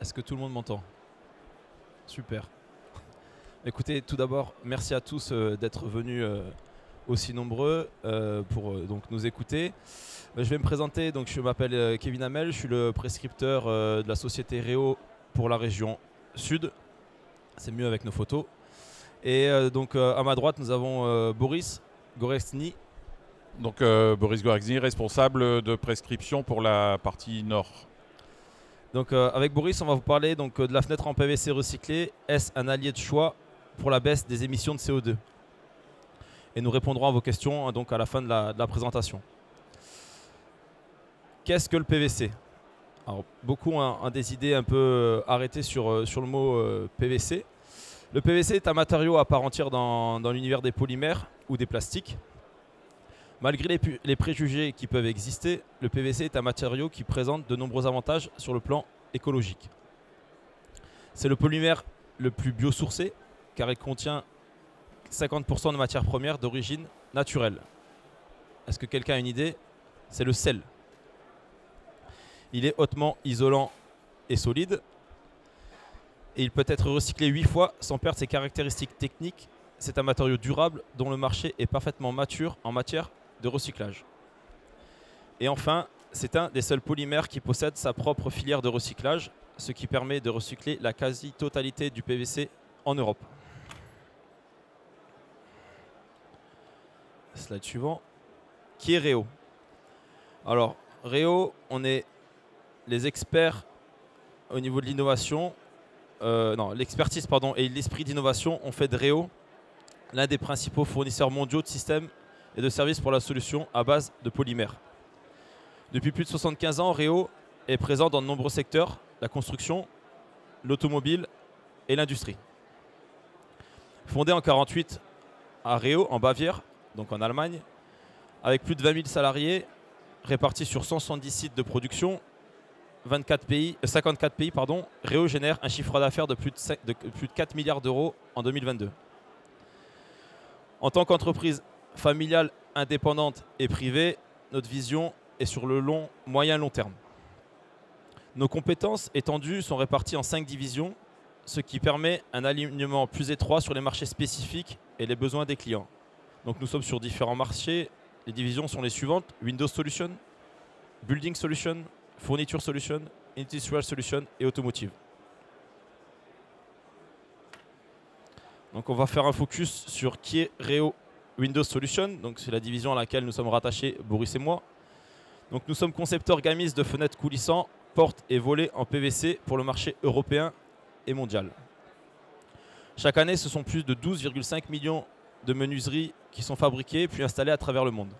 Est-ce que tout le monde m'entend? Super. Écoutez, tout d'abord, merci à tous d'être venus aussi nombreux pour donc nous écouter. Je vais me présenter, donc je m'appelle Kevin Hamel, je suis le prescripteur de la société Réo pour la région Sud. C'est mieux avec nos photos. Et donc à ma droite, nous avons Boris Goresny. Donc Boris Goresny, responsable de prescription pour la partie nord. Donc avec Boris, on va vous parler donc, de la fenêtre en PVC recyclé. Est-ce un allié de choix pour la baisse des émissions de CO2? Et nous répondrons à vos questions donc, à la fin de la présentation. Qu'est-ce que le PVC? Alors, beaucoup ont des idées un peu arrêtées sur le mot PVC. Le PVC est un matériau à part entière dans l'univers des polymères ou des plastiques. Malgré les préjugés qui peuvent exister, le PVC est un matériau qui présente de nombreux avantages sur le plan écologique. C'est le polymère le plus biosourcé car il contient 50% de matières premières d'origine naturelle. Est-ce que quelqu'un a une idée? C'est le sel. Il est hautement isolant et solide et il peut être recyclé 8 fois sans perdre ses caractéristiques techniques. C'est un matériau durable dont le marché est parfaitement mature en matière de recyclage. Et enfin, c'est un des seuls polymères qui possède sa propre filière de recyclage, ce qui permet de recycler la quasi-totalité du PVC en Europe. Slide suivant. Qui est Réo? Alors, Réo, on est les experts au niveau de l'innovation, l'expertise et l'esprit d'innovation ont fait de Réo l'un des principaux fournisseurs mondiaux de systèmes et de services pour la solution à base de polymères. Depuis plus de 75 ans, Réo est présent dans de nombreux secteurs, la construction, l'automobile et l'industrie. Fondé en 1948 à Réo, en Bavière, donc en Allemagne, avec plus de 20 000 salariés répartis sur 170 sites de production, 54 pays, Réo génère un chiffre d'affaires de plus de 4 milliards d'euros en 2022. En tant qu'entreprise familiale, indépendante et privée, notre vision est sur le moyen-long terme. Nos compétences étendues sont réparties en 5 divisions, ce qui permet un alignement plus étroit sur les marchés spécifiques et les besoins des clients. Donc nous sommes sur différents marchés. Les divisions sont les suivantes: Windows Solution, Building Solution, Furniture Solution, Industrial Solution et Automotive. Donc on va faire un focus sur qui est Réo Windows Solution. Donc c'est la division à laquelle nous sommes rattachés, Boris et moi. Donc nous sommes concepteurs gamistes de fenêtres coulissants, portes et volets en PVC pour le marché européen et mondial. Chaque année, ce sont plus de 12,5 millions de menuiseries qui sont fabriquées puis installées à travers le monde.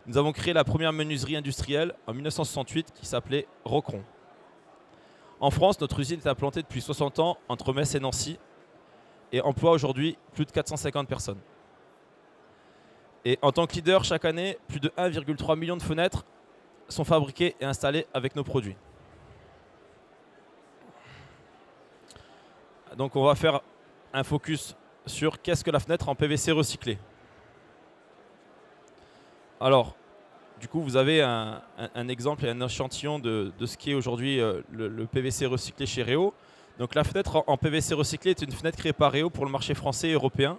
Nous avons créé la première menuiserie industrielle en 1968 qui s'appelait Roqueron. En France, notre usine est implantée depuis 60 ans entre Metz et Nancy et emploie aujourd'hui plus de 450 personnes. Et en tant que leader, chaque année, plus de 1,3 million de fenêtres sont fabriquées et installées avec nos produits. Donc on va faire un focus sur qu'est-ce que la fenêtre en PVC recyclé. Alors, du coup, vous avez un exemple et un échantillon de ce qui est aujourd'hui le PVC recyclé chez Réo. Donc la fenêtre en PVC recyclé est une fenêtre créée par Réo pour le marché français et européen.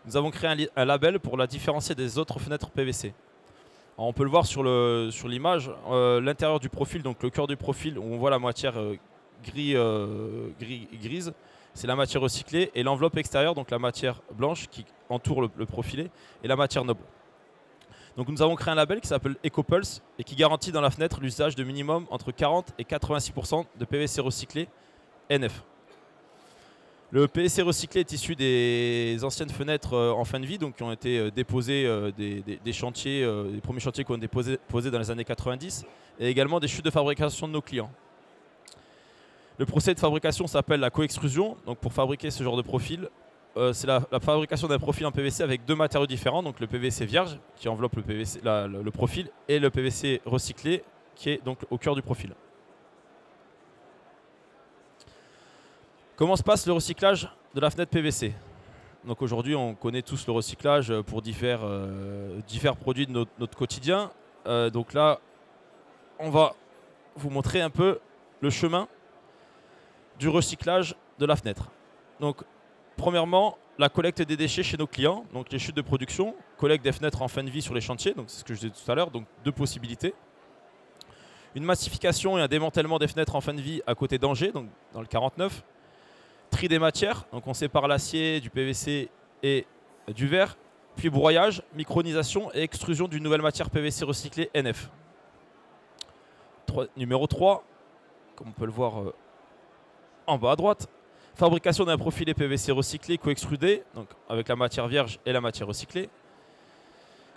Nous avons créé un label pour la différencier des autres fenêtres PVC. Alors, on peut le voir sur l'image, l'intérieur du profil, donc le cœur du profil, où on voit la matière grise, c'est la matière recyclée, et l'enveloppe extérieure, donc la matière blanche qui entoure le profilé, et la matière noble. Donc nous avons créé un label qui s'appelle EcoPulse et qui garantit dans la fenêtre l'usage de minimum entre 40 et 86% de PVC recyclé NF. Le PVC recyclé est issu des anciennes fenêtres en fin de vie, donc qui ont été déposées des chantiers, des premiers chantiers qui ont été posés dans les années 90, et également des chutes de fabrication de nos clients. Le procédé de fabrication s'appelle la coextrusion. Donc pour fabriquer ce genre de profil, c'est la fabrication d'un profil en PVC avec deux matériaux différents, donc le PVC vierge qui enveloppe le profil et le PVC recyclé qui est donc au cœur du profil. Comment se passe le recyclage de la fenêtre PVC? Donc aujourd'hui, on connaît tous le recyclage pour divers produits de notre quotidien. Donc là, on va vous montrer un peu le chemin du recyclage de la fenêtre. Donc, premièrement, la collecte des déchets chez nos clients, donc les chutes de production, collecte des fenêtres en fin de vie sur les chantiers, donc c'est ce que je disais tout à l'heure, donc 2 possibilités. Une massification et un démantèlement des fenêtres en fin de vie à côté d'Angers, donc dans le 49. Tri des matières, donc on sépare l'acier, du PVC et du verre. Puis broyage, micronisation et extrusion d'une nouvelle matière PVC recyclée NF. Numéro 3, comme on peut le voir en bas à droite, fabrication d'un profilé PVC recyclé co-extrudé, donc avec la matière vierge et la matière recyclée,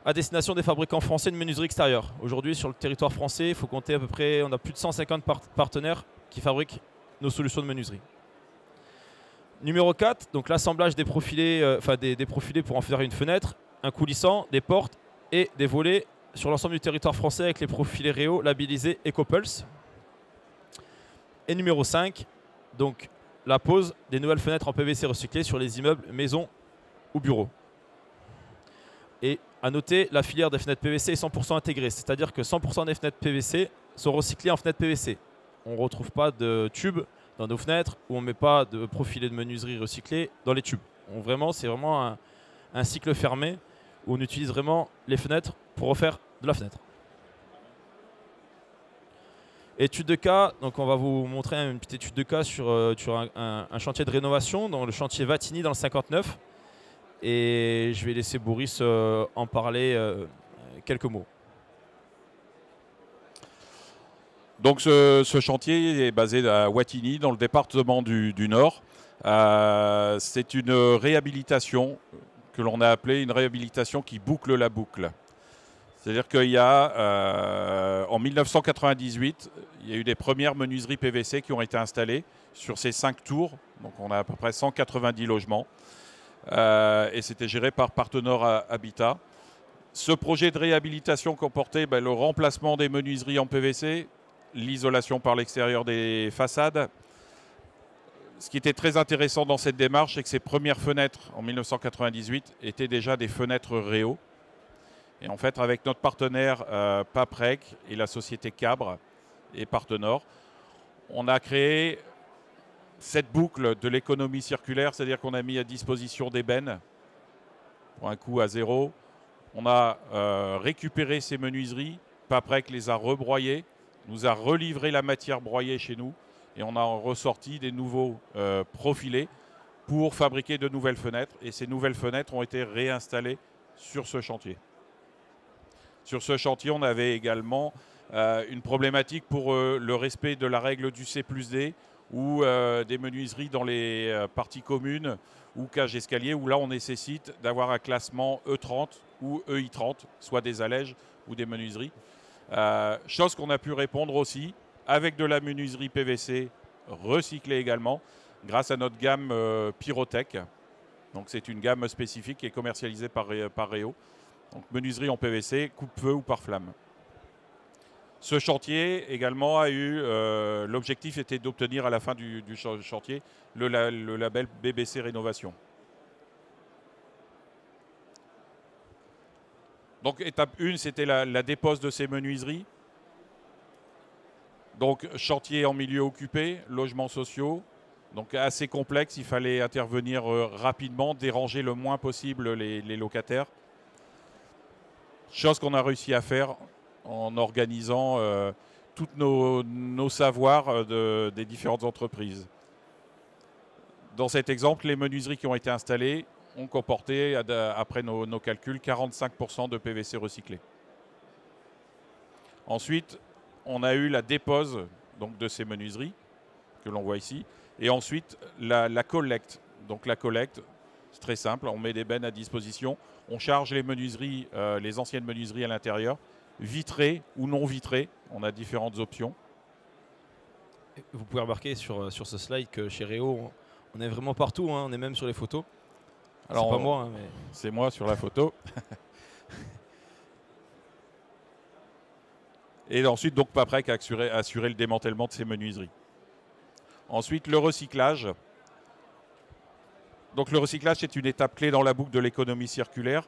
à destination des fabricants français de menuiserie extérieure. Aujourd'hui, sur le territoire français, il faut compter à peu près, on a plus de 150 partenaires qui fabriquent nos solutions de menuiserie. Numéro 4, donc l'assemblage des profilés, des profilés pour en faire une fenêtre, un coulissant, des portes et des volets sur l'ensemble du territoire français avec les profilés Réo labellisés EcoPulse. Et numéro 5, donc la pose des nouvelles fenêtres en PVC recyclées sur les immeubles, maisons ou bureaux. Et à noter, la filière des fenêtres PVC est 100% intégrée, c'est-à-dire que 100% des fenêtres PVC sont recyclées en fenêtres PVC. On ne retrouve pas de tubes dans nos fenêtres ou on ne met pas de profilés de menuiserie recyclés dans les tubes. C'est vraiment un cycle fermé où on utilise vraiment les fenêtres pour refaire de la fenêtre. Étude de cas, donc on va vous montrer une petite étude de cas sur un chantier de rénovation dans le chantier Vatigny dans le 59. Et je vais laisser Boris en parler quelques mots. Donc ce chantier est basé à Wattignies, dans le département du Nord. C'est une réhabilitation que l'on a appelée une réhabilitation qui boucle la boucle. C'est-à-dire qu'il y a, en 1998, il y a eu des premières menuiseries PVC qui ont été installées sur ces 5 tours. Donc on a à peu près 190 logements. Et c'était géré par Partenor Habitat. Ce projet de réhabilitation comportait le remplacement des menuiseries en PVC, l'isolation par l'extérieur des façades. Ce qui était très intéressant dans cette démarche, c'est que ces premières fenêtres en 1998 étaient déjà des fenêtres Réo. Et en fait, avec notre partenaire Paprec et la société Cabre et Partenor, on a créé cette boucle de l'économie circulaire, c'est-à-dire qu'on a mis à disposition des bennes pour un coût à 0. On a récupéré ces menuiseries, Paprec les a rebroyées, nous a relivré la matière broyée chez nous et on a ressorti des nouveaux profilés pour fabriquer de nouvelles fenêtres. Et ces nouvelles fenêtres ont été réinstallées sur ce chantier. Sur ce chantier, on avait également une problématique pour le respect de la règle du C+D ou des menuiseries dans les parties communes ou cages escaliers, où là on nécessite d'avoir un classement E30 ou EI30, soit des allèges ou des menuiseries. Chose qu'on a pu répondre aussi avec de la menuiserie PVC recyclée également, grâce à notre gamme Pyrotech. Donc c'est une gamme spécifique qui est commercialisée par Réo. Donc menuiserie en PVC, coupe-feu ou par flamme. Ce chantier également a eu, l'objectif était d'obtenir à la fin du chantier le label BBC Rénovation. Donc étape 1, c'était la dépose de ces menuiseries. Donc chantier en milieu occupé, logements sociaux. Donc assez complexe, il fallait intervenir rapidement, déranger le moins possible les locataires. Chose qu'on a réussi à faire en organisant tous nos savoirs des différentes entreprises. Dans cet exemple, les menuiseries qui ont été installées ont comporté, après nos calculs, 45% de PVC recyclé. Ensuite, on a eu la dépose donc, de ces menuiseries, que l'on voit ici, et ensuite la collecte. Donc la collecte, c'est très simple, on met des bennes à disposition, on charge les menuiseries, les anciennes menuiseries à l'intérieur, vitrées ou non vitrées, on a différentes options. Vous pouvez remarquer sur ce slide que chez Réo, on est vraiment partout, hein, on est même sur les photos. Alors, c'est pas moi, hein, mais... C'est moi sur la photo. Et ensuite, donc, Paprec a assuré le démantèlement de ces menuiseries. Ensuite, le recyclage. Donc, le recyclage, c'est une étape clé dans la boucle de l'économie circulaire.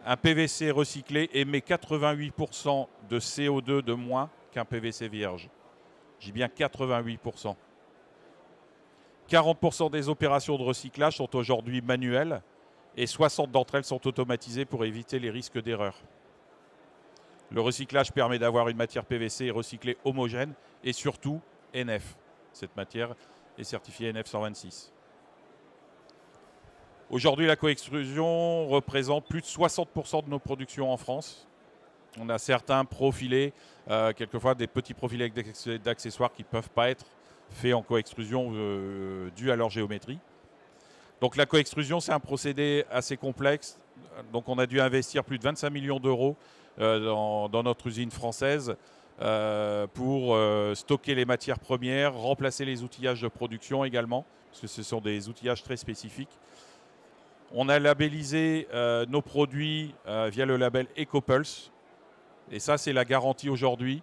Un PVC recyclé émet 88% de CO2 de moins qu'un PVC vierge. J'ai bien 88%. 40% des opérations de recyclage sont aujourd'hui manuelles et 60 d'entre elles sont automatisées pour éviter les risques d'erreur. Le recyclage permet d'avoir une matière PVC recyclée homogène et surtout NF. Cette matière est certifiée NF 126. Aujourd'hui, la coextrusion représente plus de 60% de nos productions en France. On a certains profilés, quelquefois des petits profilés d'accessoires qui ne peuvent pas être faits en coextrusion dû à leur géométrie. Donc la coextrusion, c'est un procédé assez complexe. Donc on a dû investir plus de 25 millions d'euros dans notre usine française pour stocker les matières premières, remplacer les outillages de production également, parce que ce sont des outillages très spécifiques. On a labellisé nos produits via le label EcoPulse. Et ça, c'est la garantie aujourd'hui.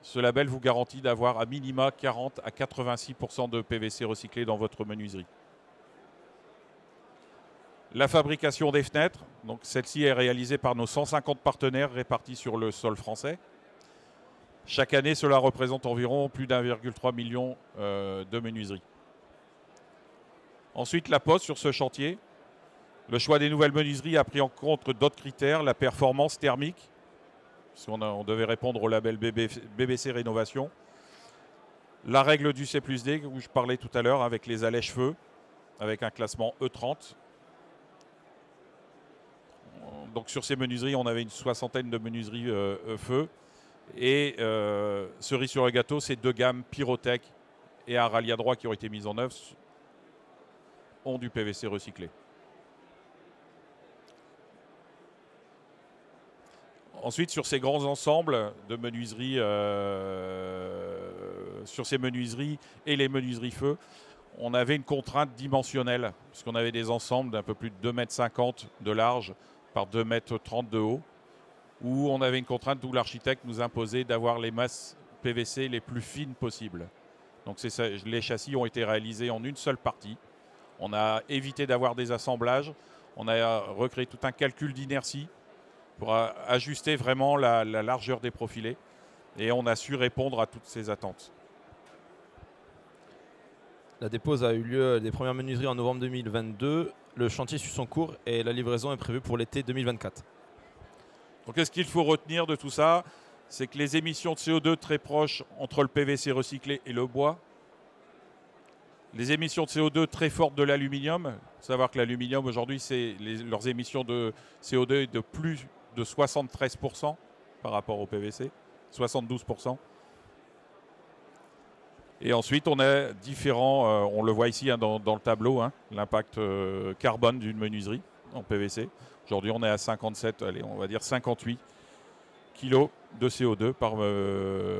Ce label vous garantit d'avoir à minima 40 à 86% de PVC recyclé dans votre menuiserie. La fabrication des fenêtres, donc celle-ci est réalisée par nos 150 partenaires répartis sur le sol français. Chaque année, cela représente environ plus d'1,3 million de menuiseries. Ensuite, la pose sur ce chantier. Le choix des nouvelles menuiseries a pris en compte d'autres critères, la performance thermique, parce qu'on devait répondre au label BBC Rénovation, la règle du C+D, où je parlais tout à l'heure, avec les allège-feu, avec un classement E30. Donc sur ces menuiseries, on avait une soixantaine de menuiseries feu. Et cerise sur le gâteau, ces deux gammes Pyrotech et Aralia Droit qui ont été mises en œuvre ont du PVC recyclé. Ensuite, sur ces grands ensembles de menuiseries, sur ces menuiseries et les menuiseries feu, on avait une contrainte dimensionnelle, puisqu'on avait des ensembles d'un peu plus de 2,50 m de large par 2,30 m de haut, où on avait une contrainte d'où l'architecte nous imposait d'avoir les masses PVC les plus fines possibles. Donc les châssis ont été réalisés en une seule partie. On a évité d'avoir des assemblages. On a recréé tout un calcul d'inertie pour ajuster vraiment la largeur des profilés. Et on a su répondre à toutes ces attentes. La dépose a eu lieu des premières menuiseries en novembre 2022. Le chantier suit son cours et la livraison est prévue pour l'été 2024. Donc qu'est-ce qu'il faut retenir de tout ça? C'est que les émissions de CO2 très proches entre le PVC recyclé et le bois. Les émissions de CO2 très fortes de l'aluminium. Il faut savoir que l'aluminium aujourd'hui, leurs émissions de CO2 est de plus de 73% par rapport au PVC, 72%. Et ensuite, on a différents, on le voit ici dans le tableau, l'impact carbone d'une menuiserie en PVC. Aujourd'hui, on est à 57, allez, on va dire 58 kg de CO2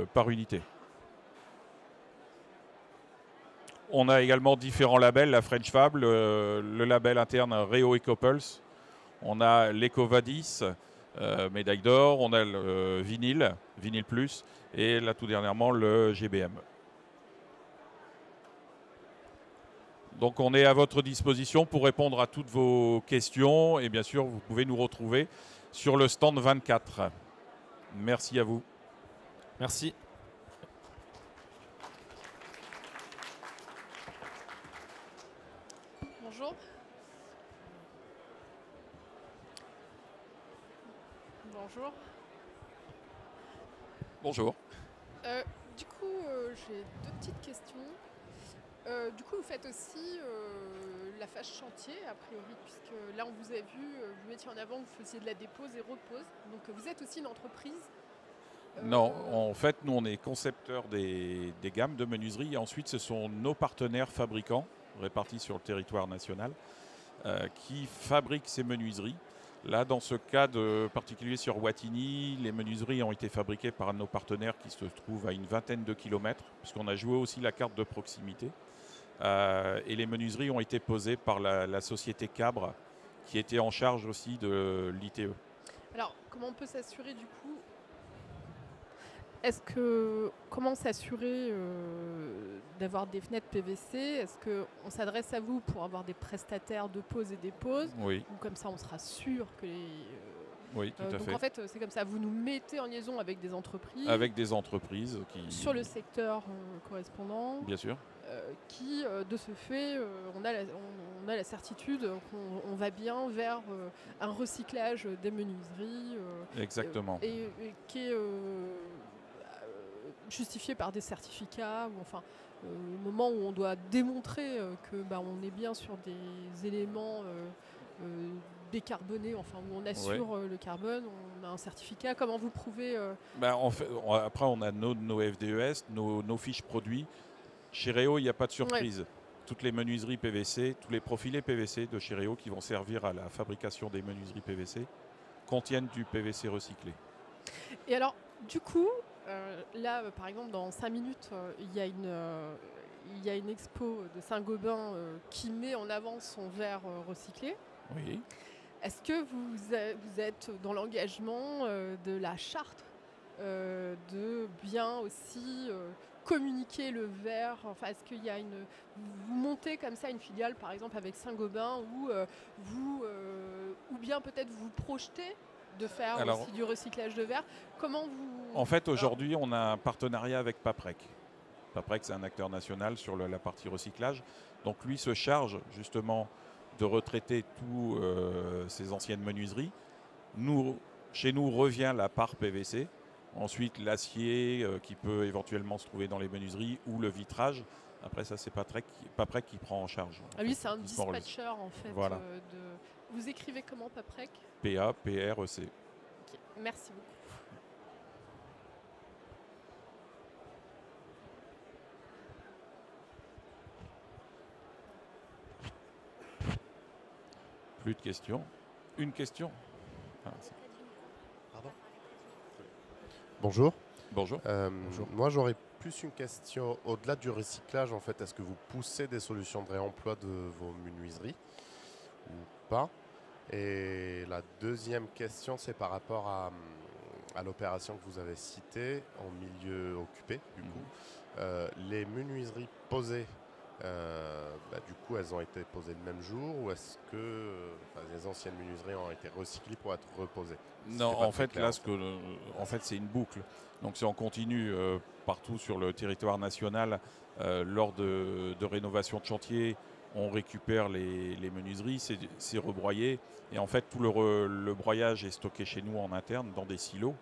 par unité. On a également différents labels, la French Fab, le label interne Reo EcoPulse. On a l'EcoVadis, médaille d'or. On a le Vinyl Plus. Et là, tout dernièrement, le GBM. Donc, on est à votre disposition pour répondre à toutes vos questions. Et bien sûr, vous pouvez nous retrouver sur le stand 24. Merci à vous. Merci. Bonjour. Bonjour. Bonjour. Du coup, j'ai deux petites questions. Du coup, vous faites aussi la phase chantier, a priori, puisque là, on vous a vu, vous mettiez en avant, vous faisiez de la dépose et repose. Donc, vous êtes aussi une entreprise. Non, en fait, nous, on est concepteurs des gammes de menuiserie. Et ensuite, ce sont nos partenaires fabricants, répartis sur le territoire national, qui fabriquent ces menuiseries. Là, dans ce cas particulier sur Wattignies, les menuiseries ont été fabriquées par nos partenaires qui se trouvent à une vingtaine de kilomètres, puisqu'on a joué aussi la carte de proximité. Et les menuiseries ont été posées par la société Cabre, qui était en charge aussi de l'ITE. Alors, comment on peut s'assurer du coup comment s'assurer d'avoir des fenêtres PVC? Est-ce qu'on s'adresse à vous pour avoir des prestataires de pose et dépose? Oui. Ou comme ça, on sera sûr que Oui, tout à Donc fait. en fait, c'est comme ça, vous nous mettez en liaison avec des entreprises Avec des entreprises qui... sur le secteur correspondant, Bien sûr. qui, de ce fait, on a la certitude qu'on va bien vers un recyclage des menuiseries Exactement. et qui est justifié par des certificats, ou enfin, au moment où on doit démontrer que on est bien sur des éléments décarbonés, enfin où on assure le carbone, on a un certificat. Comment vous prouvez En fait, après, on a nos FDES, nos fiches produits. Chez Réo, il n'y a pas de surprise. Toutes les menuiseries PVC, tous les profilés PVC de chez Réo qui vont servir à la fabrication des menuiseries PVC contiennent du PVC recyclé. Et alors, du coup, là, par exemple, dans 5 minutes, il y a une expo de Saint-Gobain qui met en avant son verre recyclé. Oui. Est-ce que vous êtes dans l'engagement de la charte de bien aussi communiquer le verre? Enfin, est-ce qu'il y a vous montez comme ça une filiale, par exemple, avec Saint-Gobain, où ou bien peut-être vous projetez de faire aussi du recyclage de verre? Comment vous... En fait, aujourd'hui, on a un partenariat avec Paprec. Paprec, c'est un acteur national sur la partie recyclage. Donc lui se charge justement de retraiter tous ces anciennes menuiseries. Chez nous revient la part PVC. Ensuite, l'acier qui peut éventuellement se trouver dans les menuiseries ou le vitrage. Après ça, c'est Paprec qui prend en charge. Lui, c'est un dispatcher en fait. Voilà. Vous écrivez comment, Paprec? P-A-P-R-E-C. Okay. Merci beaucoup. Plus de questions. Une question. Pardon. Bonjour. Bonjour. Bonjour. Moi, j'aurais plus une question au-delà du recyclage. En fait, est-ce que vous poussez des solutions de réemploi de vos menuiseries ou pas? Et la deuxième question, c'est par rapport à l'opération que vous avez citée en milieu occupé. Du coup, les menuiseries posées. Du coup, elles ont été posées le même jour, ou est-ce que les anciennes menuiseries ont été recyclées pour être reposées? Non, en fait, là, c'est une boucle. Donc, si on continue partout sur le territoire national, lors de rénovation de chantier, on récupère les menuiseries, c'est rebroyé. Et en fait, tout le broyage est stocké chez nous en interne dans des silos.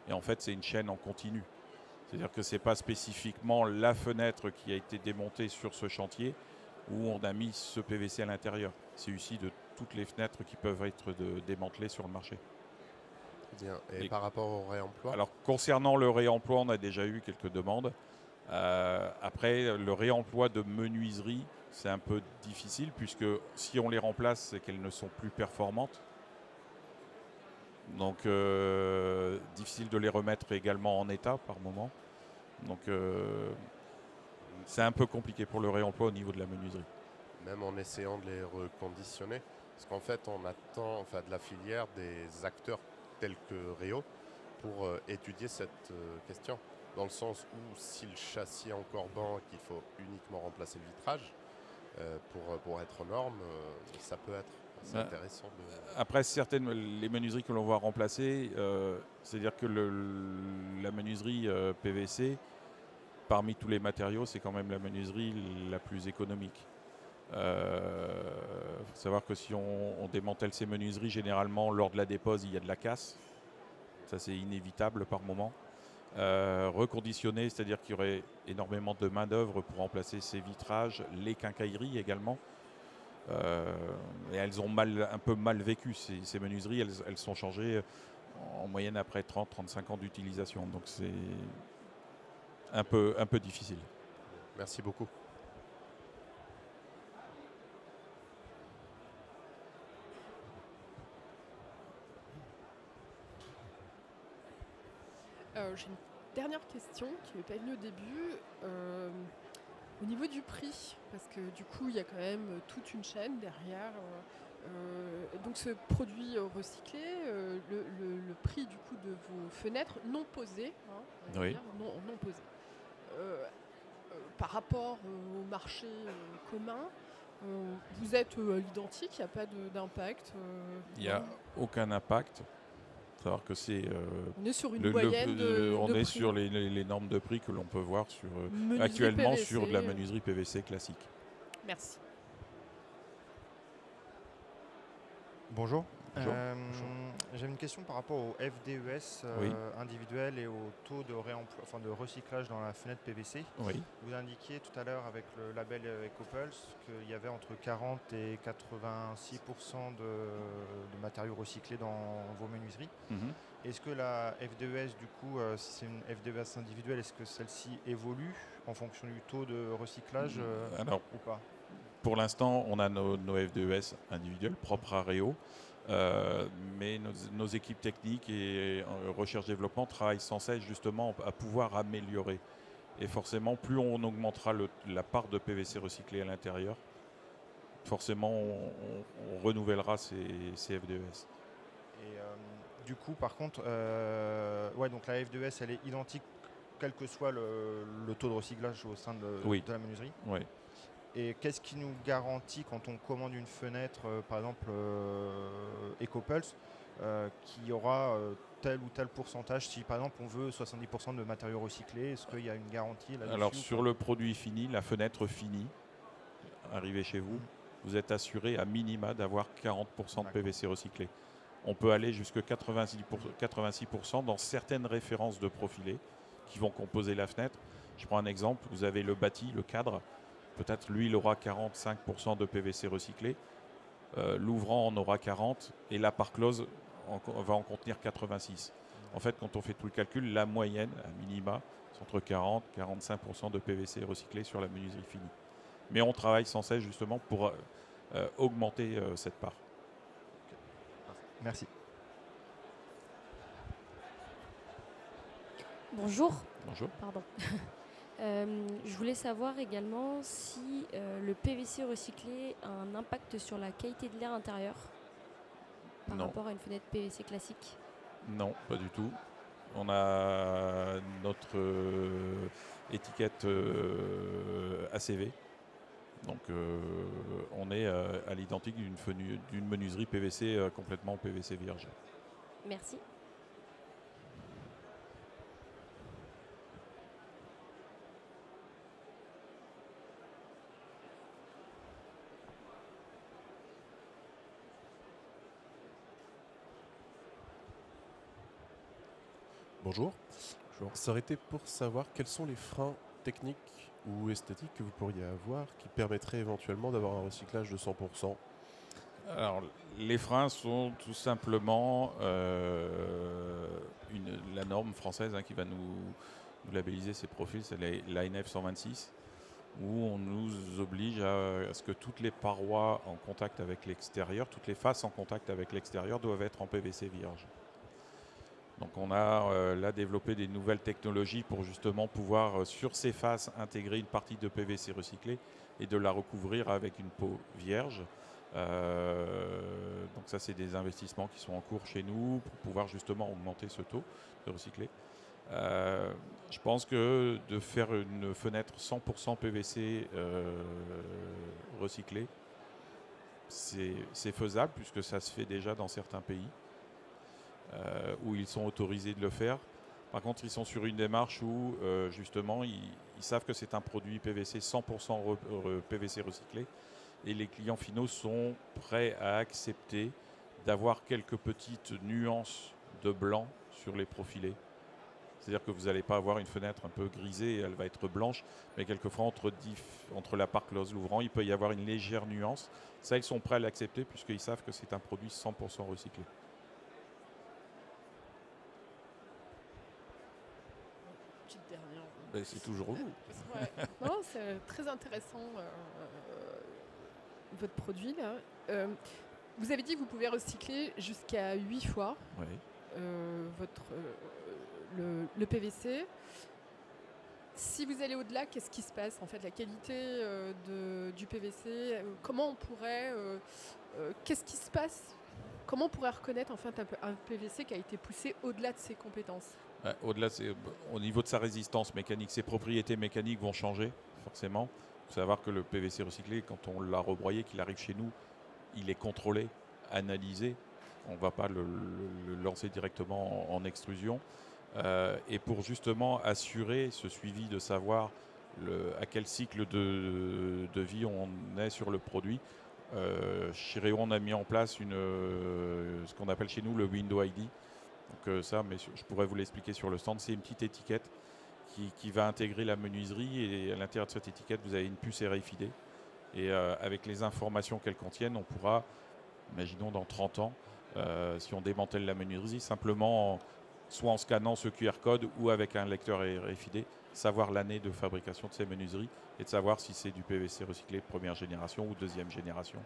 Et en fait, c'est une chaîne en continu. C'est-à-dire que ce n'est pas spécifiquement la fenêtre qui a été démontée sur ce chantier où on a mis ce PVC à l'intérieur. C'est issu de toutes les fenêtres qui peuvent être démantelées sur le marché. Bien. Et par rapport au réemploi? Alors, concernant le réemploi, on a déjà eu quelques demandes. Après, le réemploi de menuiseries, c'est un peu difficile puisque si on les remplace, c'est qu'elles ne sont plus performantes. Donc, difficile de les remettre également en état par moment. Donc, c'est un peu compliqué pour le réemploi au niveau de la menuiserie. Même en essayant de les reconditionner? Parce qu'en fait, on attend de la filière des acteurs tels que Réo pour étudier cette question. Dans le sens où si le châssis est encore banc et qu'il faut uniquement remplacer le vitrage pour être aux normes, ça peut être assez intéressant. Après, les menuiseries que l'on va remplacer, c'est-à-dire que la menuiserie PVC, parmi tous les matériaux, c'est quand même la menuiserie la plus économique. Il faut savoir que si on démantèle ces menuiseries, généralement, lors de la dépose, il y a de la casse. Ça, c'est inévitable par moment. Reconditionner, c'est-à-dire qu'il y aurait énormément de main-d'œuvre pour remplacer ces vitrages, les quincailleries également. Et elles ont un peu mal vécu, ces menuiseries. Elles sont changées en moyenne après 30-35 ans d'utilisation. Donc c'est un peu difficile. Merci beaucoup. J'ai une dernière question qui m'est pas venue au début. Au niveau du prix, parce que du coup, il y a quand même toute une chaîne derrière. Donc ce produit recyclé, le prix du coup de vos fenêtres non posées, on va dire, non posées, par rapport au marché commun, vous êtes à l'identique, il n'y a pas d'impact? Il n'y a aucun impact. savoir que c'est On est sur une le- moyenne on de est prix. sur les normes de prix que l'on peut voir sur, Menuiserie actuellement PVC, sur de la menuiserie PVC classique. Merci. Bonjour. Bonjour. J'avais une question par rapport au FDES Oui. individuel et au taux de réemploi, enfin de recyclage dans la fenêtre PVC. Oui. Vous indiquiez tout à l'heure avec le label EcoPulse qu'il y avait entre 40 et 86% de matériaux recyclés dans vos menuiseries. Mhm. Est-ce que la FDES, du coup, si c'est une FDES individuelle, est-ce que celle-ci évolue en fonction du taux de recyclage Alors, ou pas? pour l'instant, on a nos FDES individuels propres à Réo. Mais nos équipes techniques et recherche-développement travaillent sans cesse justement à pouvoir améliorer. Et forcément, plus on augmentera la part de PVC recyclé à l'intérieur, forcément, on renouvellera ces FDES. Et du coup, par contre, ouais, donc la FDES, elle est identique quel que soit le taux de recyclage au sein Oui. de la menuiserie. Oui. Et qu'est-ce qui nous garantit quand on commande une fenêtre, par exemple EcoPulse, qu'il y aura tel ou tel pourcentage? Si par exemple on veut 70% de matériaux recyclés, est-ce qu'il y a une garantie là-dessus? Alors ou sur pas? le produit fini, la fenêtre finie, arrivée chez vous, vous êtes assuré à minima d'avoir 40% de D'accord. PVC recyclé. On peut aller jusqu'à 86% dans certaines références de profilés qui vont composer la fenêtre. Je prends un exemple, vous avez le bâti, le cadre, peut-être lui il aura 45% de PVC recyclé, l'ouvrant en aura 40 et la part close va en contenir 86. En fait, quand on fait tout le calcul, la moyenne, à minima, c'est entre 40 et 45% de PVC recyclé sur la menuiserie finie. Mais on travaille sans cesse justement pour augmenter cette part. Merci. Bonjour. Bonjour. Pardon. Je voulais savoir également si le PVC recyclé a un impact sur la qualité de l'air intérieur par Non. rapport à une fenêtre PVC classique. Non, pas du tout. On a notre étiquette ACV. Donc on est à l'identique d'une menuiserie PVC complètement PVC vierge. Merci. Bonjour. Ça aurait été pour savoir quels sont les freins techniques ou esthétiques que vous pourriez avoir qui permettraient éventuellement d'avoir un recyclage de 100%. Alors, les freins sont tout simplement la norme française qui va nous labelliser ces profils, c'est l'ANF 126, où on nous oblige à ce que toutes les parois en contact avec l'extérieur, toutes les faces en contact avec l'extérieur doivent être en PVC vierge. Donc on a là développé des nouvelles technologies pour justement pouvoir sur ces faces intégrer une partie de PVC recyclé et de la recouvrir avec une peau vierge. Donc ça c'est des investissements qui sont en cours chez nous pour pouvoir justement augmenter ce taux de recyclé. Je pense que de faire une fenêtre 100% PVC recyclée, c'est faisable puisque ça se fait déjà dans certains pays où ils sont autorisés de le faire. Par contre, ils sont sur une démarche où justement ils savent que c'est un produit PVC 100% PVC recyclé et les clients finaux sont prêts à accepter d'avoir quelques petites nuances de blanc sur les profilés. C'est-à-dire que vous n'allez pas avoir une fenêtre un peu grisée, elle va être blanche, mais quelquefois entre la part close et l'ouvrant, il peut y avoir une légère nuance. Ça, ils sont prêts à l'accepter puisqu'ils savent que c'est un produit 100% recyclé. Petite dernière. C'est toujours vous. Ouais. Non, c'est très intéressant votre produit là. Vous avez dit que vous pouvez recycler jusqu'à 8 fois Oui. le PVC. Si vous allez au-delà, qu'est-ce qui se passe en fait? La qualité du PVC, comment on pourrait, qu'est-ce qui se passe? Comment on pourrait reconnaître en fait un PVC qui a été poussé au-delà de ses compétences? Au-delà, au niveau de sa résistance mécanique, ses propriétés mécaniques vont changer forcément. Il faut savoir que le PVC recyclé, quand on l'a rebroyé, qu'il arrive chez nous, il est contrôlé, analysé. On ne va pas le lancer directement en extrusion. Et pour justement assurer ce suivi de savoir à quel cycle de vie on est sur le produit, chez Réo, on a mis en place ce qu'on appelle chez nous le Window ID. Donc ça, mais je pourrais vous l'expliquer sur le stand. C'est une petite étiquette qui va intégrer la menuiserie, et à l'intérieur de cette étiquette, vous avez une puce RFID. Et avec les informations qu'elle contiennent, on pourra, imaginons dans 30 ans, si on démantèle la menuiserie, simplement soit en scannant ce QR code ou avec un lecteur RFID, savoir l'année de fabrication de ces menuiseries et de savoir si c'est du PVC recyclé de première génération ou deuxième génération.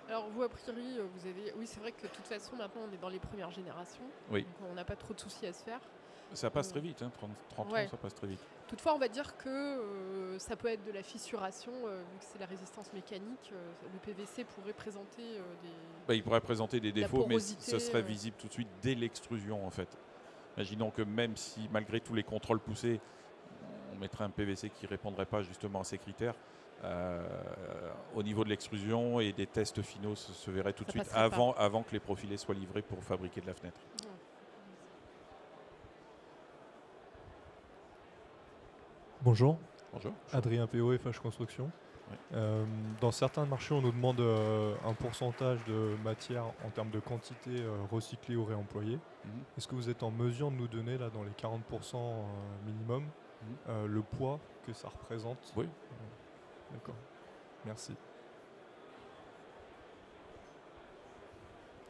Alors vous, a priori, vous avez... Oui, c'est vrai que de toute façon, maintenant, on est dans les premières générations. Oui. Donc on n'a pas trop de soucis à se faire. Ça passe très vite, hein, 30 ouais. ans, ça passe très vite. Toutefois, on va dire que ça peut être de la fissuration, vu que c'est la résistance mécanique. Le PVC pourrait présenter il pourrait présenter des défauts, mais ce serait ouais. visible tout de suite dès l'extrusion, en fait. Imaginons que même si, malgré tous les contrôles poussés, on mettrait un PVC qui ne répondrait pas justement à ces critères, au niveau de l'extrusion et des tests finaux, se verrait tout de suite avant que les profilés soient livrés pour fabriquer de la fenêtre. Bonjour. Bonjour. Adrien PO, FH Construction. Oui. Dans certains marchés, on nous demande un pourcentage de matière en termes de quantité recyclée ou réemployée. Est-ce que vous êtes en mesure de nous donner, là, dans les 40% minimum, le poids que ça représente? Oui. D'accord. Merci.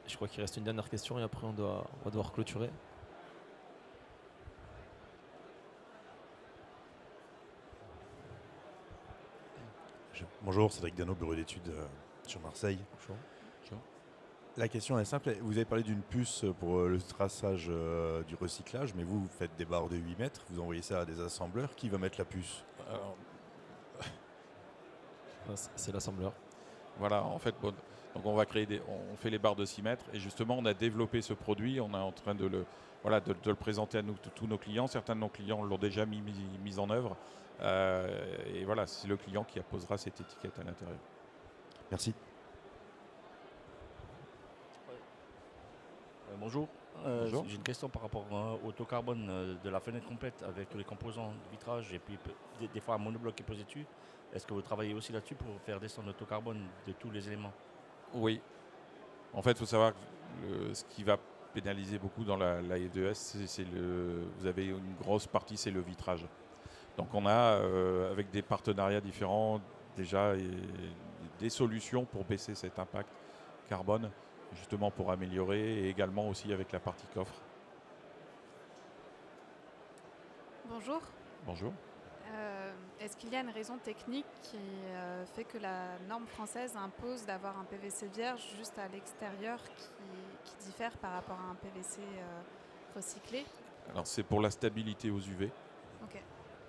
Je crois qu'il reste une dernière question et après on va devoir clôturer. Bonjour, Cédric Dano, bureau d'études sur Marseille. Bonjour. La question est simple. Vous avez parlé d'une puce pour le traçage du recyclage, mais vous faites des barres de 8 mètres, vous envoyez ça à des assembleurs. Qui va mettre la puce? C'est l'assembleur. Voilà, en fait, bon, donc on va on fait les barres de 6 mètres, et justement on a développé ce produit, on est en train de le présenter à tous nos clients. Certains de nos clients l'ont déjà mis en œuvre, et voilà, c'est le client qui apposera cette étiquette à l'intérieur. Merci. Bonjour. Bonjour. J'ai une question par rapport au taux carbone de la fenêtre complète avec les composants de vitrage et puis des fois un monobloc qui est posé dessus. Est-ce que vous travaillez aussi là-dessus pour faire descendre le taux carbone de tous les éléments? Oui. En fait, il faut savoir que ce qui va pénaliser beaucoup dans la F2S, vous avez une grosse partie, c'est le vitrage. Donc on a, avec des partenariats différents, déjà des solutions pour baisser cet impact carbone, justement pour améliorer, et également aussi avec la partie coffre. Bonjour. Bonjour. Est-ce qu'il y a une raison technique qui fait que la norme française impose d'avoir un PVC vierge juste à l'extérieur qui diffère par rapport à un PVC recyclé? Alors c'est pour la stabilité aux UV. Ok.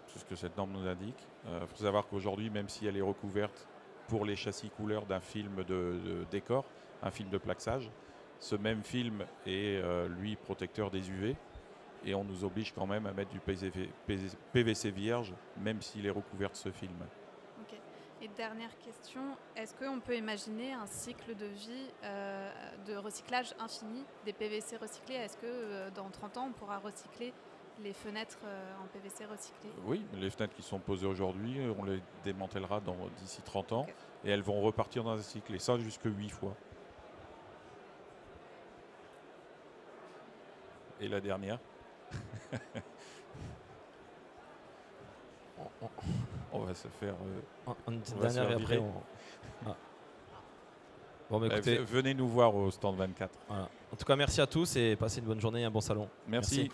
C'est ce que cette norme nous indique. Il faut savoir qu'aujourd'hui, même si elle est recouverte pour les châssis couleurs d'un film de décor, un film de plaxage, ce même film est lui protecteur des UV, et on nous oblige quand même à mettre du PVC vierge, même s'il est recouvert de ce film. Ok. Et dernière question, est-ce qu'on peut imaginer un cycle de vie de recyclage infini des PVC recyclés? Est-ce que dans 30 ans, on pourra recycler les fenêtres en PVC recyclé? Oui, les fenêtres qui sont posées aujourd'hui, on les démantèlera d'ici 30 ans, okay. Et elles vont repartir dans un cycle, et ça jusque 8 fois. Et la dernière on va se faire... une dernière et après on... Ah. Bon, bah, écoutez, venez nous voir au stand 24. Voilà. En tout cas, merci à tous et passez une bonne journée et un bon salon. Merci.